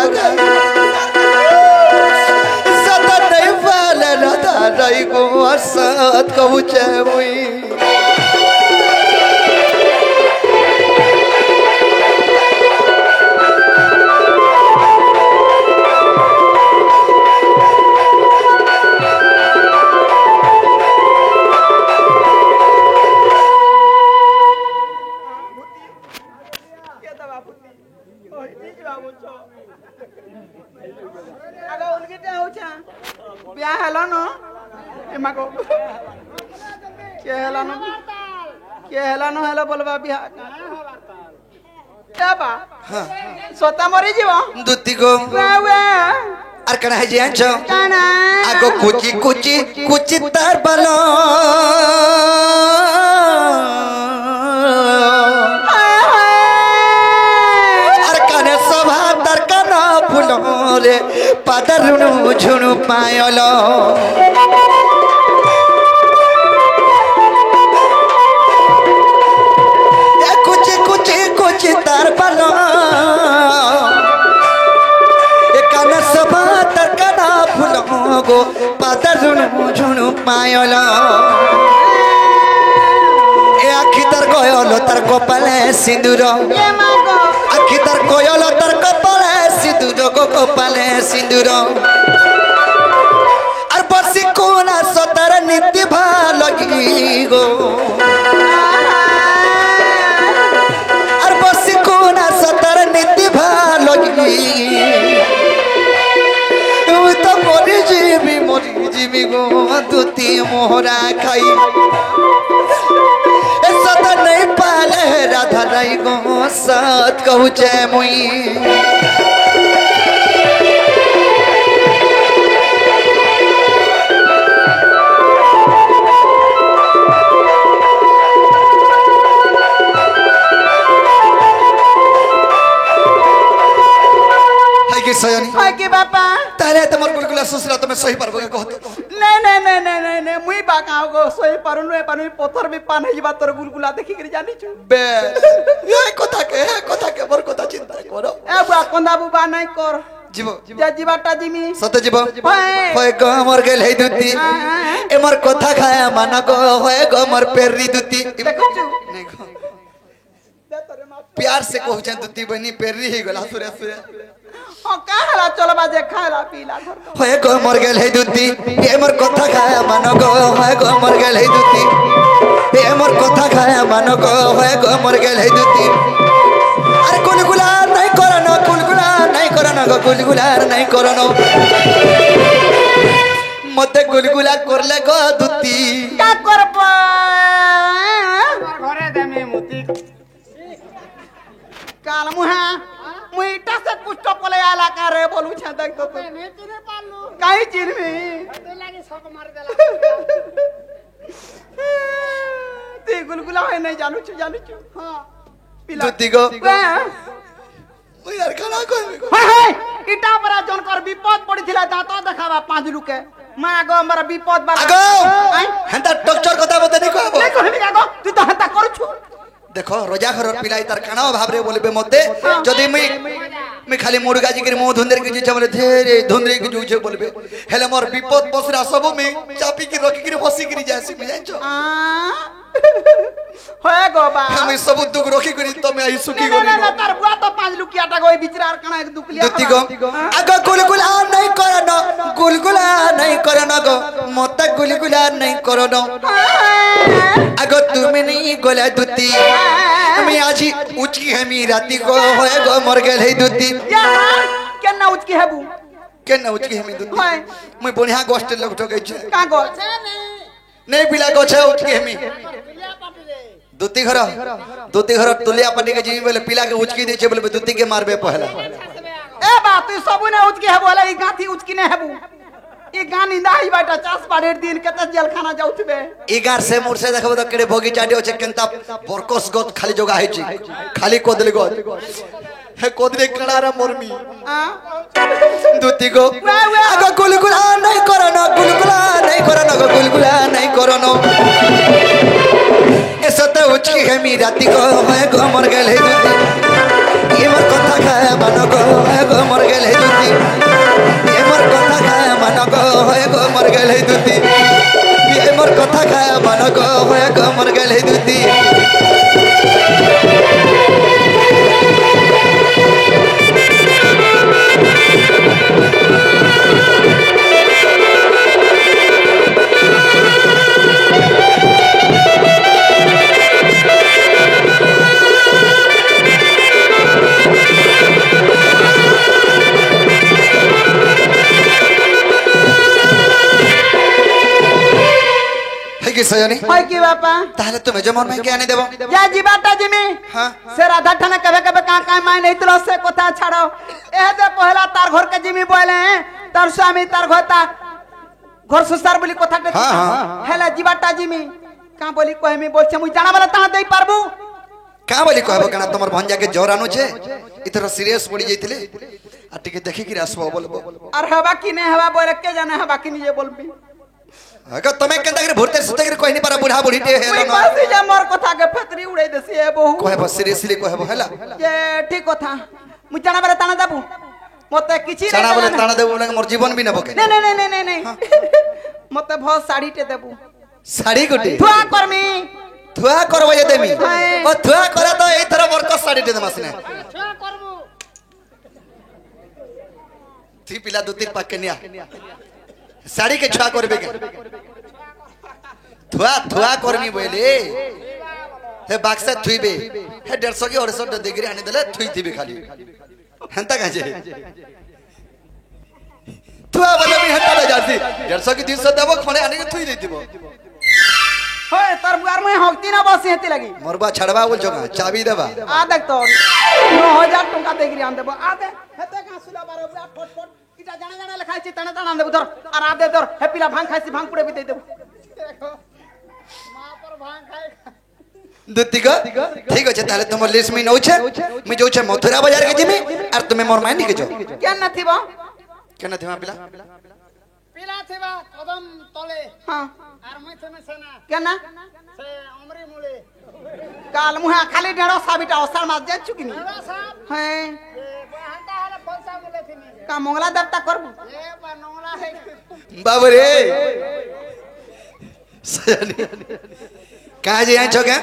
সদা নাই পালে রাধা রাই গো সত কহুছে মুই स्वतः मरी जीव दुती को আর কেন হাই যাচ্ছ আগো কুচি কুচি কুচি তার বালো আর কানে সভা তার কান ফুল রে পাদরুণু ঝুণু পায়ল কুচি কুচি কুচি তার বালো কানে সভা তার কান ফুল গো পাদরুণু ঝুণু পায়ল এ আখি তার গয়ল তার কপালে সিঁদুর আখি তার গয়ল তার কপালে সিঁদুর গো কপালে সিঁদুর আর বসি কোন সতার নীতি ভালো গো আর বসি কোন সতার নীতি ভালো তো মরি জীবি গো দুতি মোহরা খাই सदा नहीं पाले राधा राई गो सत कहूचे मुई हाय के बापा तारे तमर गुलगुला सुसरा तुम्हें सही पारबो के कहत नहीं मुई बाकाओ गो सोई पारुनु ए पानु पत्थर में पान हिबा तोर गुलगुला देखि के जानी छु बे ये कथा के मोर कथा चिंता करो ए बा कोंदा बुबा नहीं कर जीवो जा जीवाटा जिमी सत जीवो होय गो मोर गेल हे दुती ए मोर कथा खाया माना गो होय गो मोर पेरी दुती देखो छु नहीं गो प्यार से कहू छन दुती बनी पेरी ही गला सुरे सुरे ओ काहला चलबा जे खाला पीला घर होय गो मोर गेल हे दुती ए मोर कथा खाया मानो गो होय गो मोर गेल हे दुती ए मोर कथा खाया मानो गो होय गो मोर गेल हे दुती अरे गुलगुला नहीं करनो गुलगुला नहीं करनो गो गुलगुला नहीं करनो मते गुलगुला करले गो दुती का करबो घरे देमे मुती काल मुहा मुईटा से कुछ तो पले आला का रे बोलू छ देख तो ने चिने पालू काई चिनमी ते लागे सब मार देला ती गुलगुला है नहीं जानू छु हां दुती गो ओ यार खाना कहबे गो हाय इटा परा जन कर विपद पड़िथिला दांत देखाबा 5 रुके मां गो हमरा विपद बाला आगो हंता टक्चर कथा बते नहीं कहबो नहीं कहबी आगो तू तो हंता कर छु देखो रोजा घर पिलाई तार खाना भाबरे बोलबे मते जदी मैं खाली मुर्गा जी के मुंह धुंदर के जे बोले धीरे धुंदरे के जुजे बोलबे हेले मोर विपद बसरा सब में चापी के रखी के फसी के जासी में जानो होय गो बा हम सब दुख रखी करी तो मैं आई सुखी ना ना तार बुआ तो 5 लुकिया टा गोई बिचरार कणा एक दुकलिया दुती गो आगो गुलगुला नहीं करनो गो मते गुलगुला नहीं करनो आगो तुम नहीं गोला दुती मैं आज उचकी हमी राती को होए गो मर गेल हे दुती केना उचकी हेबू केना उचकी हमी दुती मैं बढ़िया गोष्ट लग ठके छ का गो नहीं पिला गो छ उचकी हमी दुती घर तुलिया पाटी के जीवी बोले पिला के उचकी दे छ बोले दुती के मारबे पहला ए बा तू सबु ने उचकी है बोले ई गाथी उचकी ने हेबू ई गान इंदा ही बाटा 40 दिन केते जेल खाना जाउथबे इगार से मोर से देखबो त केड़े बगीचाटे होचे केनता बरकोस गत खाली जगह हैची खाली कोदली गत हे कोदली कणारा मोरमी हां दुती गो आगो गुलगुला नहीं करनो गुलगुला नहीं करनो गो गुलगुला नहीं करनो ऐसा तो उचकी है मी राती को है गो मर गेले दुती ये मोर कथा खाए मानो गो है गो मर गेले दुती ये मोर कथा खाए मानो गो है गो मर गेले दुती ये मोर कथा खाए मानो गो है गो मर गेले दुती की सजनी होय की बापा ताहले तुमे जमन में क्या नहीं देबो या जीवाटा जिमी हां से राधा ठने कबे कबे का माय नहीं तलो से कोथा छाड़ो ए दे पहला तार घर के जिमी बोले तार स्वामी तार घोता घर सुसार बोली कोथा के हां हेला जीवाटा जिमी का बोली कहमी बोलछे मुई जाना वाला ता देई पारबू का बोली कहबो कना तमर भंजा के जोर आनु छे इतर सीरियस पड़ी जाइतिले आ टिके देखि कि आसबो बोलबो और हवा की ने हवा बोले के जाने हवा की नहीं बोलबी अगर तमे केंदा करे भूरते सुते करे कोई नहीं पारा बुढ़ा बुढ़ी टे कोई हेलो पास जा मोर कोथा के फेतरी उड़े देसी है बहु कहबो सीरियसली कहबो हेला ये ठीक कोथा मुई जाना वाला ताना देबू मते किछि चना बोले ताना देबो लगे मोर जीवन भी न बके नहीं नहीं नहीं नहीं नहीं मते बहुत साड़ी टे देबू साड़ी गोटी थुआ करमी थुआ करबो ये देमी हाय। ओ थुआ करे तो ए थरा मोर को साड़ी दे दमसने छुआ करबू थी पिला दो तीन पाक कन्या साड़ी के छुआ करबे के थुआ थुआ करमी बोले हे बाक्सा थुइबे हे 150 के 250 डिग्री आने देले थुई थीबे खाली हंता काजे थुआ वाला भी हटा ले जाती 150 की 300 देबो खणे आने के थुई देतिबो होय तर बुआर में होती ना बस हेती लगी मोरबा छड़बा बोल जोगा चाबी देबा आ देख तो 9000 टका देगरी आन देबो आ दे हेते का सुला बारो बुआ फट फट इटा जाने जाने लिखाई छी तने तने आन देबो धर और आ दे धर हे पिला भांग खाइसी भांग पुड़े भी दे देबो मां पर भांग खाए दुतिको ठीक अछि ताले तुम लिस्ट में नौ छे मैं जो छे मथुरा बाजार के जिमी और तुमे मोर माइंड के जो क्या न थीबो केना थिमा पिला पिला थेबा कदम तले हां आर मैं थमे सेना क्या ना से उमरी मुले काल मुहा खाली डेढ़ो साबिटा ओसार मार जा चुकी नी बड़ा साहब हैं ए बहंता हले पैसा मुले थी का मंगला देवता करबू ए बनोला है बाबू रे सजनी कहाँ जे आइछो के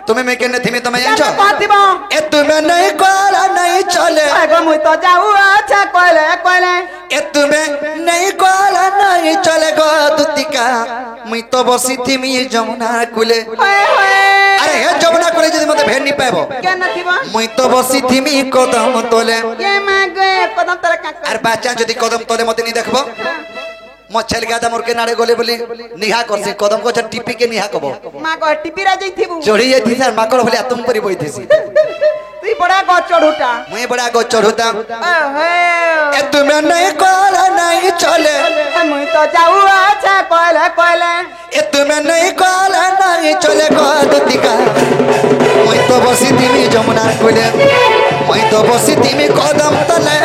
तुम्हें मैं केने थी में तुम्हें क्या आइछो कहतीबो ए तुम्हें नहीं कोला नहीं चले एगो मुई तो जाऊ अच्छा कोले कोले ए तुम्हें नहीं कोला नहीं चले गो दुतिका मुई तो बसी थी मी जमुना कुले होय होय अरे हे जमुना कुले जदी मते भेट नहीं पाबो क्या न थीबो मुई तो बसी थी मी कदम तोले ये मागे कदम तेरे का अरे बाचा जदी कदम तोले मते नहीं देखबो म छल गादा मोर के नाड़े गोले बोली निहा करसे कदम को टिपी के निहा कबो मां को टिपिरा जई थीबू चढ़ी जाती सर माकड़ बोले तुम परी बोई थी तू बड़ा गो चढ़ूटा मैं बड़ा गो चढ़ूता ओहे ए तुम्हें नहीं कोला नहीं चले मुई तो जाऊ अच्छा कोले कोले ए तुम्हें नहीं कोला नहीं चले गो दुतिका मैं तो बसी थी जमुना कुले मैं तो बसी थी कदम तले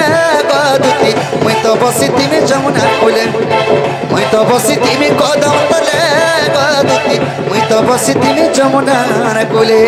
गो दुती मैं तो बसी थी जमुना कुले मैं तो बसी थी कदम तले गो दुती मैं तो बसी थी जमुना कुले